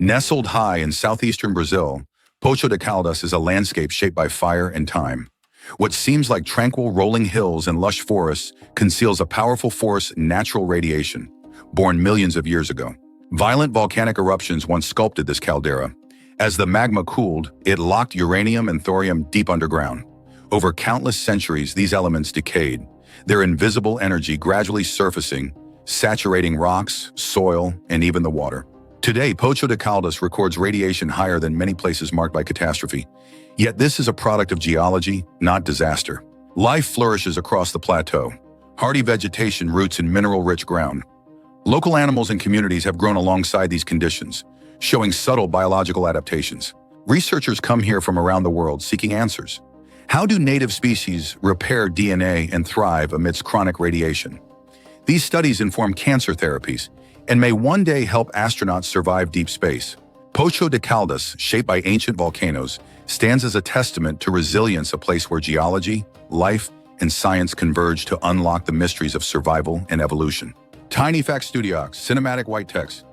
Nestled high in southeastern Brazil, Poço de Caldas is a landscape shaped by fire and time. What seems like tranquil rolling hills and lush forests conceals a powerful force, natural radiation, born millions of years ago. Violent volcanic eruptions once sculpted this caldera. As the magma cooled, it locked uranium and thorium deep underground. Over countless centuries, these elements decayed, their invisible energy gradually surfacing, saturating rocks, soil, and even the water. Today, Poço de Caldas records radiation higher than many places marked by catastrophe. Yet this is a product of geology, not disaster. Life flourishes across the plateau. Hardy vegetation roots in mineral-rich ground. Local animals and communities have grown alongside these conditions, showing subtle biological adaptations. Researchers come here from around the world seeking answers. How do native species repair DNA and thrive amidst chronic radiation? These studies inform cancer therapies and may one day help astronauts survive deep space. Poço de Caldas, shaped by ancient volcanoes, stands as a testament to resilience, a place where geology, life, and science converge to unlock the mysteries of survival and evolution. Tiny Fact Studiox, cinematic white text.